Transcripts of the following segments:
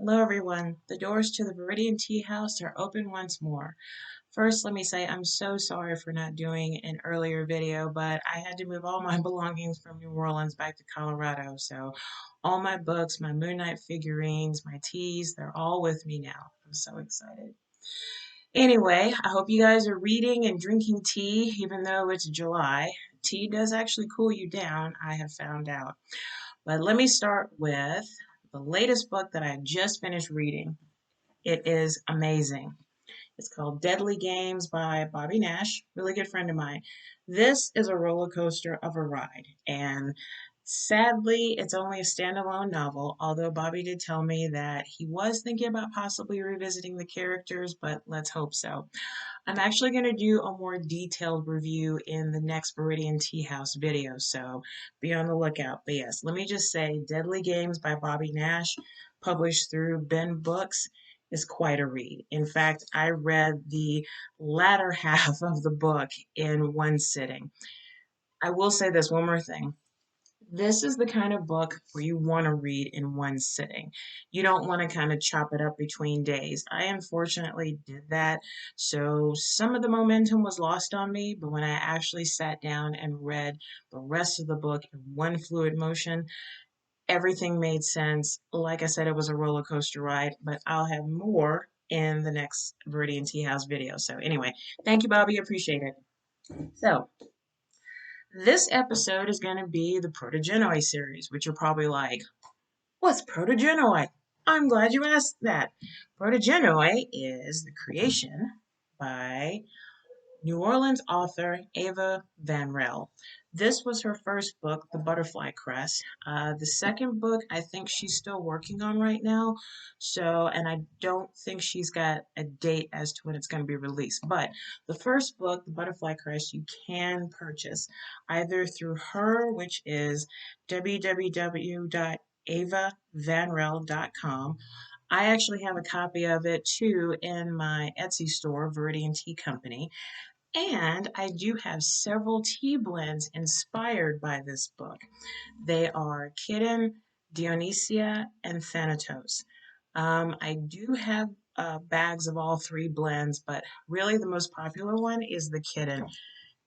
Hello everyone. The doors to the Viridian Tea House are open once more. First, let me say I'm so sorry for not doing an earlier video, but I had to move all my belongings from New Orleans back to Colorado. So all my books, my Moon Knight figurines, my teas, they're all with me now. I'm so excited. Anyway, I hope you guys are reading and drinking tea, even though it's July. Tea does actually cool you down, I have found out. But let me start with the latest book that I just finished reading. It is amazing. It's called Deadly Games by Bobby Nash, really good friend of mine. This is a roller coaster of a ride, and sadly, it's only a standalone novel, although Bobby did tell me that he was thinking about possibly revisiting the characters, but let's hope so. I'm actually going to do a more detailed review in the next Viridian Tea House video, so be on the lookout. But yes, let me just say Deadly Games by Bobby Nash, published through Ben Books, is quite a read. In fact, I read the latter half of the book in one sitting. I will say this one more thing. This is the kind of book where you want to read in one sitting. You don't want to kind of chop it up between days. I unfortunately did that, so some of the momentum was lost on me, but when I actually sat down and read the rest of the book in one fluid motion, everything made sense. Like I said, it was a roller coaster ride, but I'll have more in the next Viridian Tea House video. So anyway, thank you, Bobby. Appreciate it. So this episode is going to be the Protogenoi series, which you're probably like, what's Protogenoi? I'm glad you asked that. Protogenoi is the creation by New Orleans author Eva Vanrell. This was her first book, The Butterfly Crest. The second book, I think she's still working on right now. And I don't think she's got a date as to when it's going to be released. But the first book, The Butterfly Crest, you can purchase either through her, which is www.evavanrell.com. I actually have a copy of it too in my Etsy store, Viridian Tea Company. And I do have several tea blends inspired by this book. They are Kirin, Dionysia, and Thanatos. I do have bags of all three blends, but really the most popular one is the Kirin.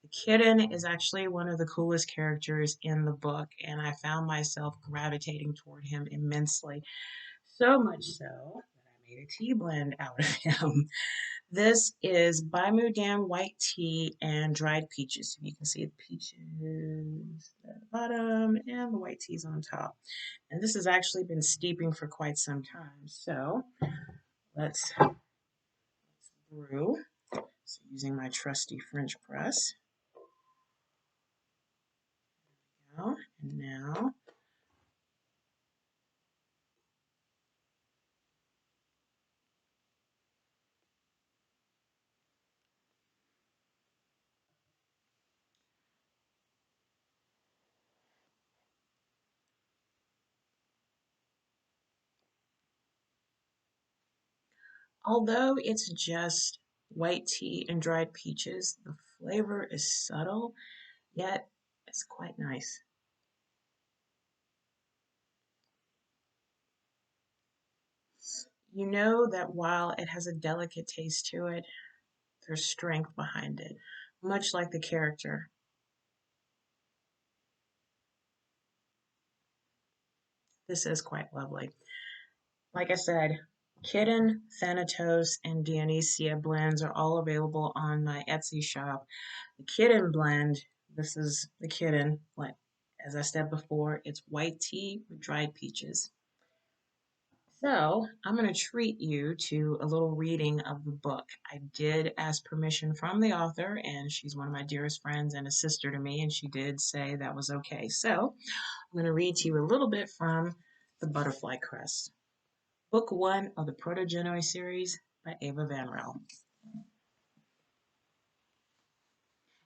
The Kirin is actually one of the coolest characters in the book, and I found myself gravitating toward him immensely. So much so that I made a tea blend out of him. This is Bermudan white tea and dried peaches. You can see the peaches at the bottom and the white teas on top. And this has actually been steeping for quite some time. So let's brew. So using my trusty French press. There we go. And now although it's just white tea and dried peaches, the flavor is subtle, yet it's quite nice. You know that while it has a delicate taste to it, there's strength behind it, much like the character. This is quite lovely. Like I said, Kirin, Thanatos, and Dionysia blends are all available on my Etsy shop. The Kirin blend, this is the Kirin, like as I said before, it's white tea with dried peaches. So I'm going to treat you to a little reading of the book. I did ask permission from the author, and she's one of my dearest friends and a sister to me, and she did say that was okay. So I'm going to read to you a little bit from The Butterfly Crest, Book 1 of the Protogenoi Series by Eva Vanrell.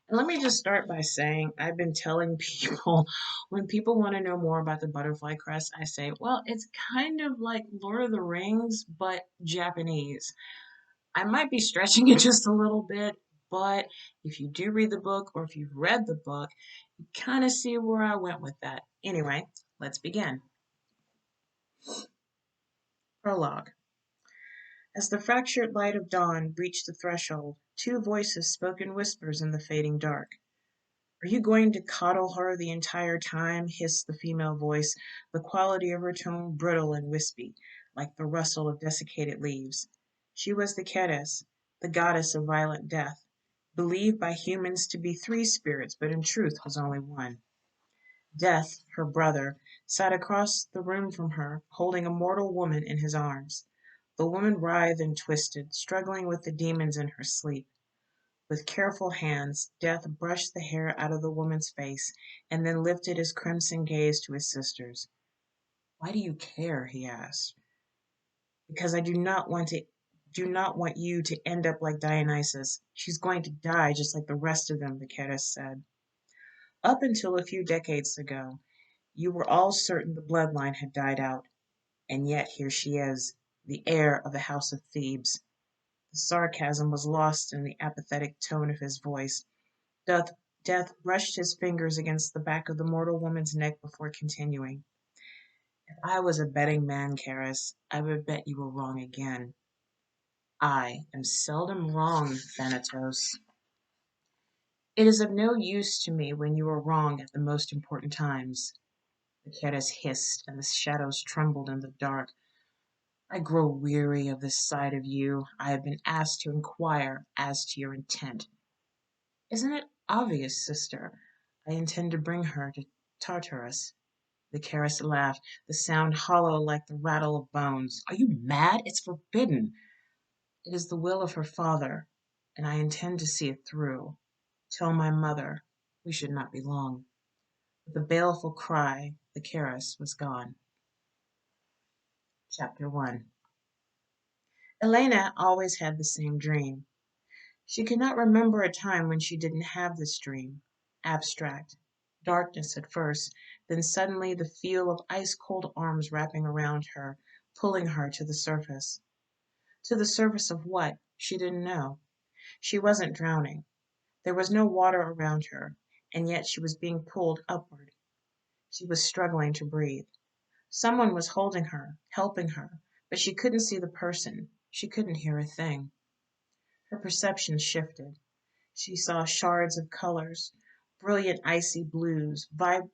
And let me just start by saying I've been telling people when people want to know more about the Butterfly Crest, I say, well, it's kind of like Lord of the Rings, but Japanese. I might be stretching it just a little bit, but if you do read the book or if you've read the book, you kind of see where I went with that. Anyway, let's begin. Prologue. As the fractured light of dawn reached the threshold, two voices spoke in whispers in the fading dark. "Are you going to coddle her the entire time?" hissed the female voice, the quality of her tone brittle and wispy, like the rustle of desiccated leaves. She was the Keres, the goddess of violent death, believed by humans to be three spirits, but in truth was only one. Death, her brother, sat across the room from her, holding a mortal woman in his arms. The woman writhed and twisted, struggling with the demons in her sleep. With careful hands, Death brushed the hair out of the woman's face and then lifted his crimson gaze to his sisters. "Why do you care?" he asked. "Because I do not want you to end up like Dionysus. She's going to die just like the rest of them," the Keres said. "Up until a few decades ago, you were all certain the bloodline had died out, and yet here she is, the heir of the House of Thebes." The sarcasm was lost in the apathetic tone of his voice. Death brushed his fingers against the back of the mortal woman's neck before continuing. "If I was a betting man, Karis, I would bet you were wrong again." "I am seldom wrong, Thanatos." "It is of no use to me when you are wrong at the most important times." The Keres hissed, and the shadows trembled in the dark. "I grow weary of this side of you. I have been asked to inquire as to your intent." "Isn't it obvious, sister? I intend to bring her to Tartarus." The Keres laughed, the sound hollow like the rattle of bones. "Are you mad? It's forbidden." "It is the will of her father, and I intend to see it through. Tell my mother. We should not be long." With a baleful cry, the Keres was gone. Chapter 1. Elena always had the same dream. She could not remember a time when she didn't have this dream. Abstract. Darkness at first, then suddenly the feel of ice-cold arms wrapping around her, pulling her to the surface. To the surface of what? She didn't know. She wasn't drowning. There was no water around her, and yet she was being pulled upward. She was struggling to breathe. Someone was holding her, helping her, but she couldn't see the person. She couldn't hear a thing. Her perception shifted. She saw shards of colors, brilliant icy blues, bright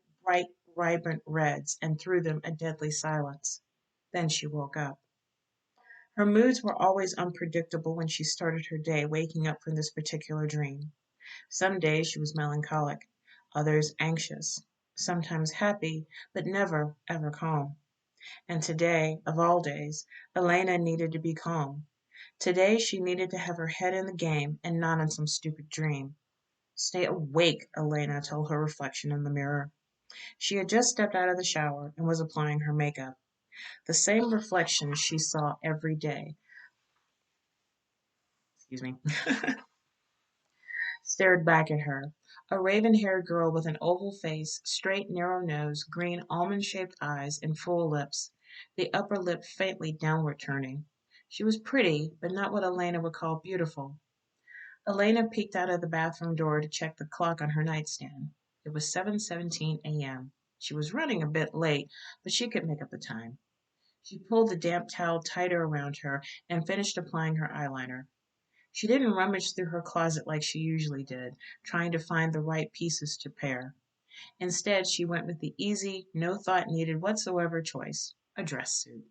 vibrant reds, and through them a deadly silence. Then she woke up. Her moods were always unpredictable when she started her day, waking up from this particular dream. Some days she was melancholic, others anxious, sometimes happy, but never, ever calm. And today, of all days, Elena needed to be calm. Today she needed to have her head in the game and not in some stupid dream. "Stay awake," Elena told her reflection in the mirror. She had just stepped out of the shower and was applying her makeup. The same reflection she saw every day, excuse me, stared back at her. A raven-haired girl with an oval face, straight narrow nose, green almond-shaped eyes, and full lips, the upper lip faintly downward turning. She was pretty, but not what Elena would call beautiful. Elena peeked out of the bathroom door to check the clock on her nightstand. It was 7:17 a.m. She was running a bit late, but she could make up the time. She pulled the damp towel tighter around her and finished applying her eyeliner. She didn't rummage through her closet like she usually did, trying to find the right pieces to pair. Instead, she went with the easy, no thought needed whatsoever choice, a dress suit.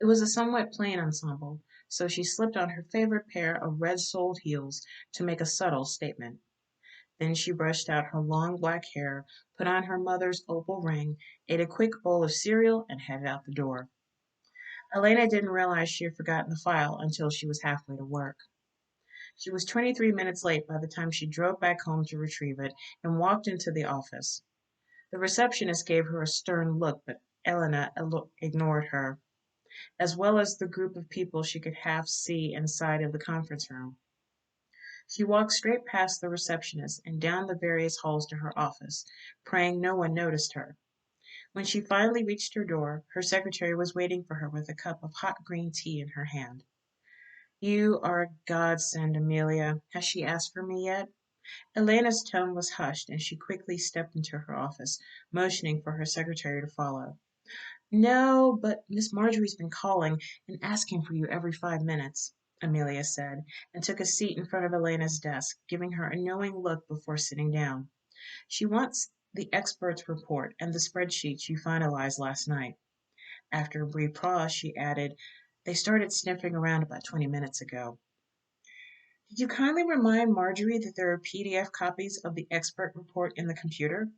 It was a somewhat plain ensemble, so she slipped on her favorite pair of red-soled heels to make a subtle statement. Then she brushed out her long black hair, put on her mother's opal ring, ate a quick bowl of cereal, and headed out the door. Elena didn't realize she had forgotten the file until she was halfway to work. She was 23 minutes late by the time she drove back home to retrieve it and walked into the office. The receptionist gave her a stern look, but Elena ignored her, as well as the group of people she could half see inside of the conference room. She walked straight past the receptionist and down the various halls to her office, praying no one noticed her. When she finally reached her door, her secretary was waiting for her with a cup of hot green tea in her hand. "You are a godsend, Amelia. Has she asked for me yet?" Elena's tone was hushed, and she quickly stepped into her office, motioning for her secretary to follow. No, but Miss Marjorie's been calling and asking for you every 5 minutes, Amelia said, and took a seat in front of Elena's desk, giving her a knowing look before sitting down. She wants the expert's report and the spreadsheets you finalized last night. After a brief pause, she added, they started sniffing around about 20 minutes ago. Did you kindly remind Marjorie that there are PDF copies of the expert report in the computer?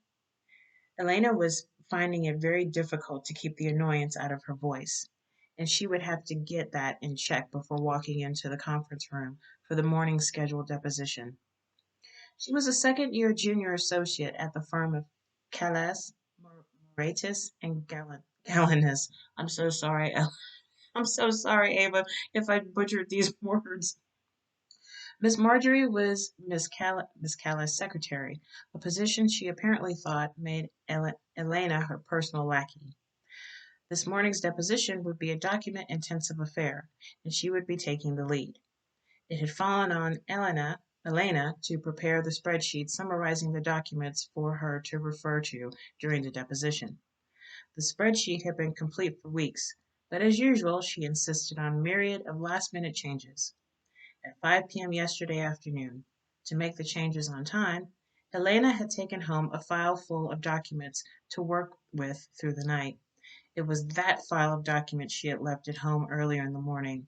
Elena was finding it very difficult to keep the annoyance out of her voice, and she would have to get that in check before walking into the conference room for the morning scheduled deposition. She was a second-year junior associate at the firm of Callas, Moratis, and Galanis. I'm so sorry. I'm so sorry, Ava, if I butchered these words. Miss Marjorie was Miss Callis' secretary, a position she apparently thought made Elena her personal lackey. This morning's deposition would be a document-intensive affair, and she would be taking the lead. It had fallen on Elena to prepare the spreadsheet summarizing the documents for her to refer to during the deposition. The spreadsheet had been complete for weeks, but as usual, she insisted on a myriad of last-minute changes. At 5 p.m. yesterday afternoon, to make the changes on time, Elena had taken home a file full of documents to work with through the night. It was that file of documents she had left at home earlier in the morning.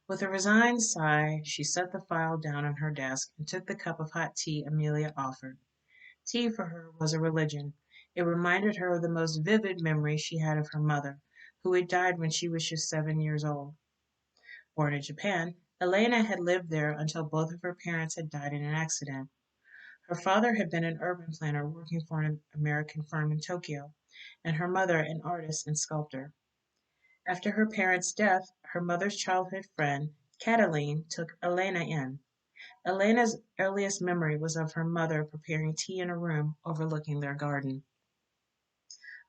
With a resigned sigh, she set the file down on her desk and took the cup of hot tea Amelia offered. Tea for her was a religion. It reminded her of the most vivid memories she had of her mother, who had died when she was just 7 years old. Born in Japan, Elena had lived there until both of her parents had died in an accident. Her father had been an urban planner working for an American firm in Tokyo, and her mother an artist and sculptor. After her parents' death, her mother's childhood friend, Cataline, took Elena in. Elena's earliest memory was of her mother preparing tea in a room overlooking their garden.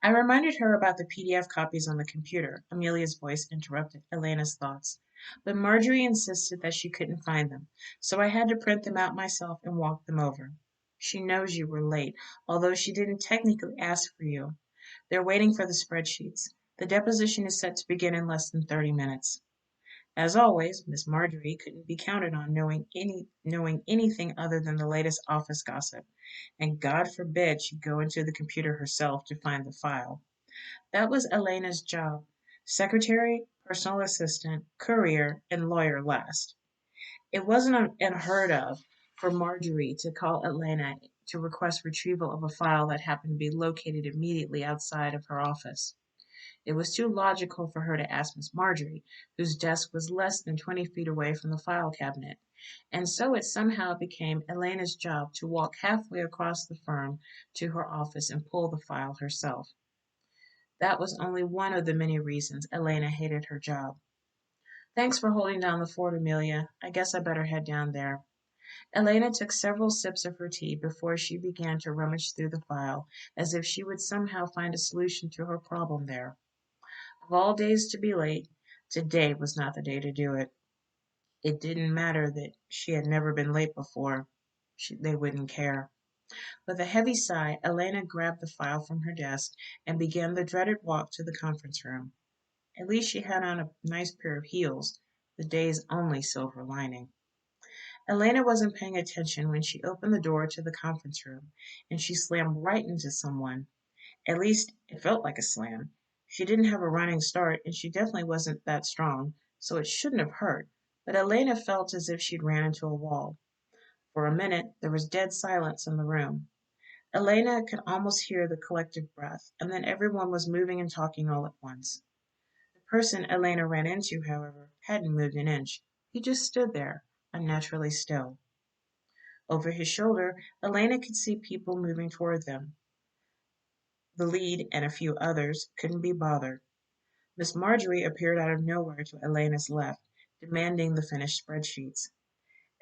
I reminded her about the PDF copies on the computer. Amelia's voice interrupted Elena's thoughts. But Marjorie insisted that she couldn't find them, so I had to print them out myself and walk them over. She knows you were late, although she didn't technically ask for you. They're waiting for the spreadsheets. The deposition is set to begin in less than 30 minutes. As always, Miss Marjorie couldn't be counted on knowing anything other than the latest office gossip, and God forbid she'd go into the computer herself to find the file. That was Elena's job: secretary, personal assistant, courier, and lawyer last. It wasn't unheard of for Marjorie to call Elena to request retrieval of a file that happened to be located immediately outside of her office. It was too logical for her to ask Miss Marjorie, whose desk was less than 20 feet away from the file cabinet, and so it somehow became Elena's job to walk halfway across the firm to her office and pull the file herself. That was only one of the many reasons Elena hated her job. Thanks for holding down the fort, Amelia. I guess I better head down there. Elena took several sips of her tea before she began to rummage through the file, as if she would somehow find a solution to her problem there. Of all days to be late, today was not the day to do it. It didn't matter that she had never been late before. They wouldn't care. With a heavy sigh, Elena grabbed the file from her desk and began the dreaded walk to the conference room. At least she had on a nice pair of heels, the day's only silver lining. Elena wasn't paying attention when she opened the door to the conference room, and she slammed right into someone. At least, it felt like a slam. She didn't have a running start, and she definitely wasn't that strong, so it shouldn't have hurt, but Elena felt as if she'd ran into a wall. For a minute, there was dead silence in the room. Elena could almost hear the collective breath, and then everyone was moving and talking all at once. The person Elena ran into, however, hadn't moved an inch. He just stood there, unnaturally still. Over his shoulder, Elena could see people moving toward them. The lead and a few others couldn't be bothered. Miss Marjorie appeared out of nowhere to Elena's left, demanding the finished spreadsheets.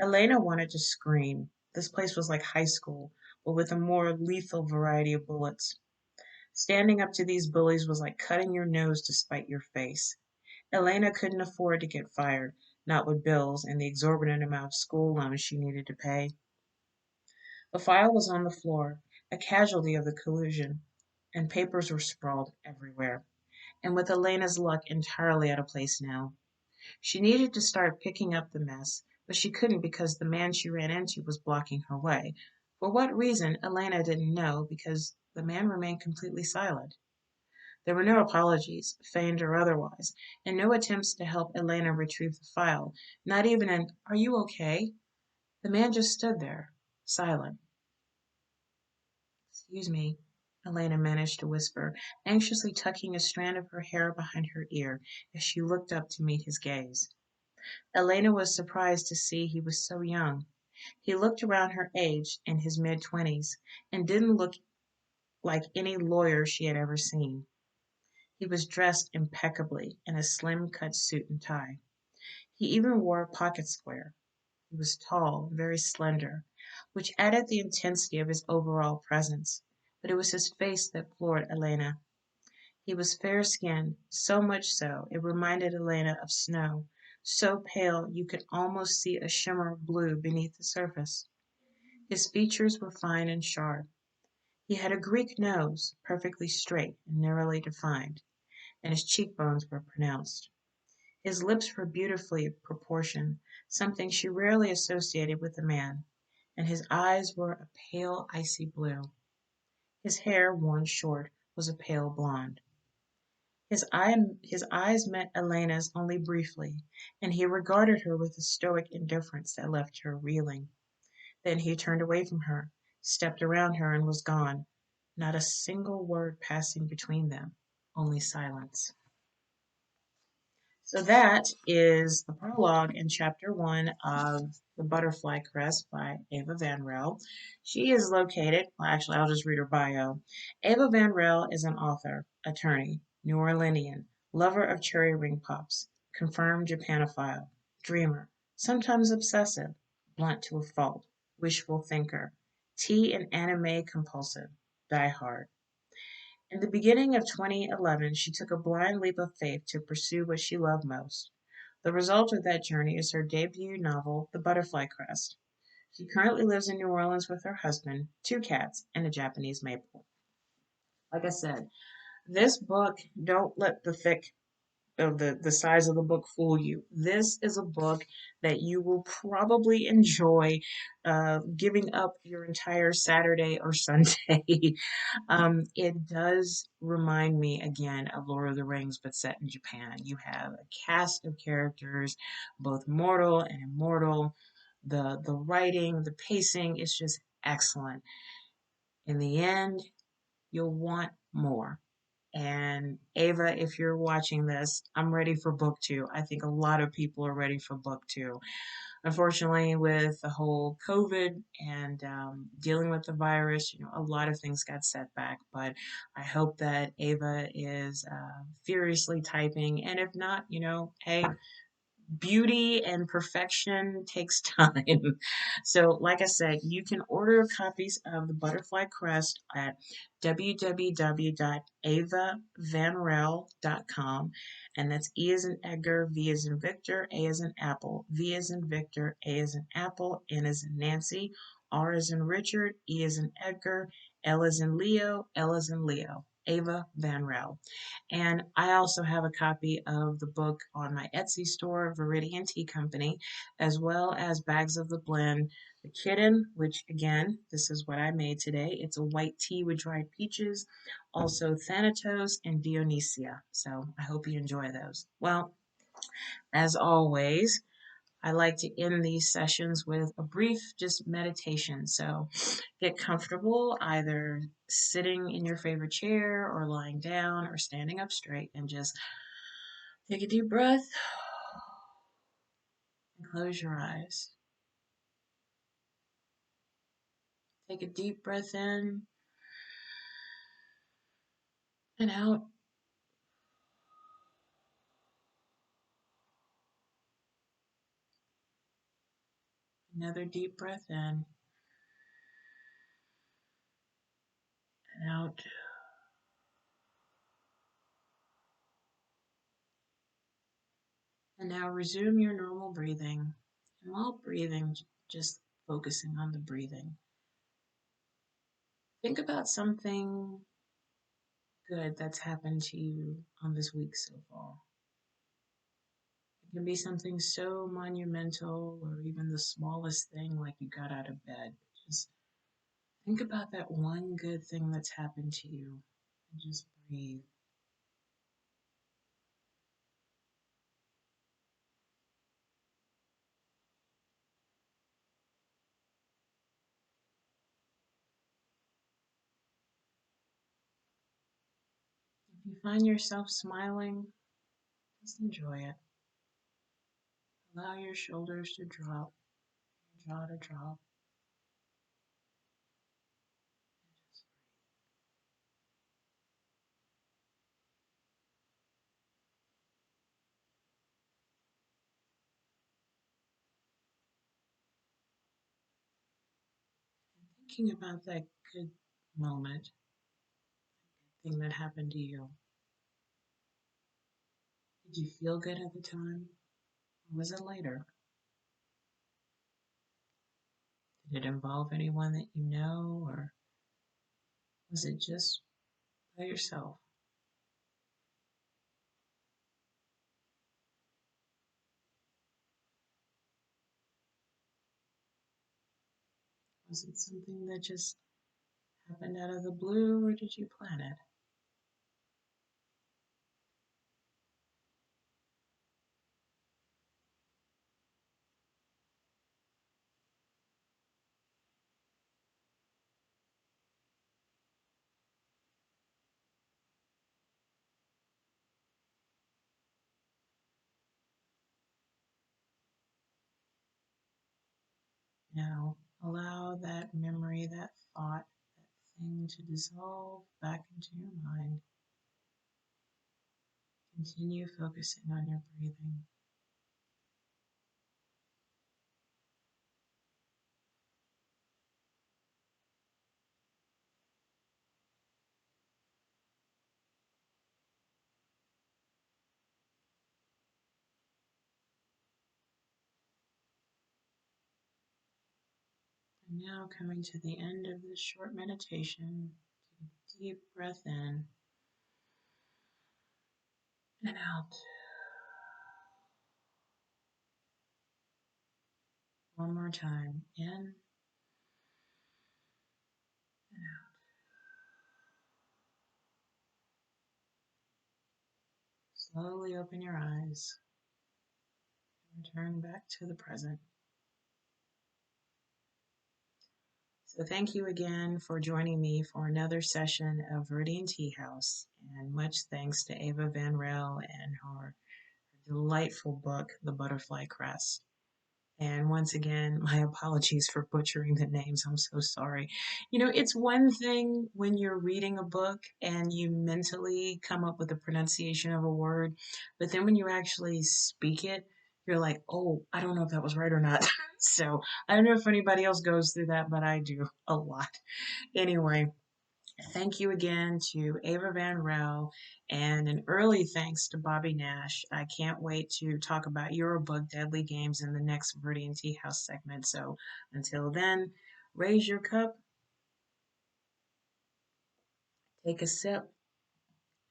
Elena wanted to scream. This place was like high school, but with a more lethal variety of bullets. Standing up to these bullies was like cutting your nose to spite your face. Elena couldn't afford to get fired, not with bills and the exorbitant amount of school loans she needed to pay. The file was on the floor, a casualty of the collusion, and papers were sprawled everywhere. and with Elena's luck entirely out of place now. She needed to start picking up the mess, but she couldn't because the man she ran into was blocking her way. For what reason, Elena didn't know, because the man remained completely silent. There were no apologies, feigned or otherwise, and no attempts to help Elena retrieve the file, not even an "Are you okay?" The man just stood there, silent. "Excuse me," Elena managed to whisper, anxiously tucking a strand of her hair behind her ear as she looked up to meet his gaze. Elena was surprised to see he was so young. He looked around her age, in his mid-20s, and didn't look like any lawyer she had ever seen. He was dressed impeccably in a slim-cut suit and tie. He even wore a pocket square. He was tall, very slender, which added the intensity of his overall presence. But it was his face that floored Elena. He was fair-skinned, so much so it reminded Elena of snow, so pale you could almost see a shimmer of blue beneath the surface. His features were fine and sharp. He had a Greek nose, perfectly straight and narrowly defined, and his cheekbones were pronounced. His lips were beautifully proportioned, something she rarely associated with a man, and his eyes were a pale icy blue. His hair, worn short, was a pale blonde. His eyes met Elena's only briefly, and he regarded her with a stoic indifference that left her reeling. Then he turned away from her, stepped around her, and was gone, not a single word passing between them, only silence. So that is the prologue in chapter 1 of The Butterfly Crest by Eva Vanrell. She is located, well, actually, I'll just read her bio. Eva Vanrell is an author, attorney, New Orleanian, lover of cherry ring pops, confirmed Japanophile, dreamer, sometimes obsessive, blunt to a fault, wishful thinker, tea and anime compulsive, diehard. In the beginning of 2011, she took a blind leap of faith to pursue what she loved most. The result of that journey is her debut novel, The Butterfly Crest. She currently lives in New Orleans with her husband, two cats, and a Japanese maple. Like I said, this book, don't let the thick of the size of the book fool you. This is a book that you will probably enjoy giving up your entire Saturday or Sunday. It does remind me again of Lord of the Rings, but set in Japan. You have a cast of characters, both mortal and immortal. The writing, the pacing is just excellent. In the end, you'll want more. And Ava, if you're watching this, I'm ready for book two. I think a lot of people are ready for book two. Unfortunately, with the whole COVID and dealing with the virus, a lot of things got set back. But I hope that Ava is furiously typing. And if not, hey, beauty and perfection takes time. So, like I said, you can order copies of the Butterfly Crest at www.avavanrell.com. And that's E as in Edgar, V as in Victor, A as in Apple, V as in Victor, A as in Apple, N as in Nancy, R as in Richard, E as in Edgar, L as in Leo, L as in Leo. Eva Vanrell. And I also have a copy of the book on my Etsy store, Viridian Tea Company, as well as Bags of the Blend, the Kirin, which again, this is what I made today. It's a white tea with dried peaches, also Thanatos and Dionysia. So I hope you enjoy those. Well, as always, I like to end these sessions with a brief just meditation. So get comfortable either sitting in your favorite chair or lying down or standing up straight and just take a deep breath and close your eyes. Take a deep breath in and out. Another deep breath in and out. And now resume your normal breathing. And while breathing, just focusing on the breathing. Think about something good that's happened to you on this week so far. It can be something so monumental or even the smallest thing like you got out of bed. Just think about that one good thing that's happened to you and just breathe. If you find yourself smiling, just enjoy it. Allow your shoulders to drop, your jaw to drop. Thinking about that good moment, thing that happened to you. Did you feel good at the time? Or was it later? Did it involve anyone that you know, or was it just by yourself? Was it something that just happened out of the blue, or did you plan it? Now, allow that memory, that thought, that thing to dissolve back into your mind. Continue focusing on your breathing. And now, coming to the end of this short meditation, take a deep breath in and out. One more time. In and out. Slowly open your eyes and return back to the present. So thank you again for joining me for another session of Viridian Tea House, and much thanks to Eva Vanrell and her delightful book, The Butterfly Crest. And once again, my apologies for butchering the names. I'm so sorry. You know, it's one thing when you're reading a book and you mentally come up with the pronunciation of a word, but then when you actually speak it, you're like, oh, I don't know if that was right or not. So I don't know if anybody else goes through that, but I do a lot. Anyway, thank you again to Ava Vanrell, and an early thanks to Bobby Nash. I can't wait to talk about your book, Deadly Games, in the next Viridian Tea House segment. So until then, raise your cup, take a sip,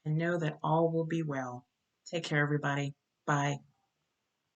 and know that all will be well. Take care, everybody. Bye.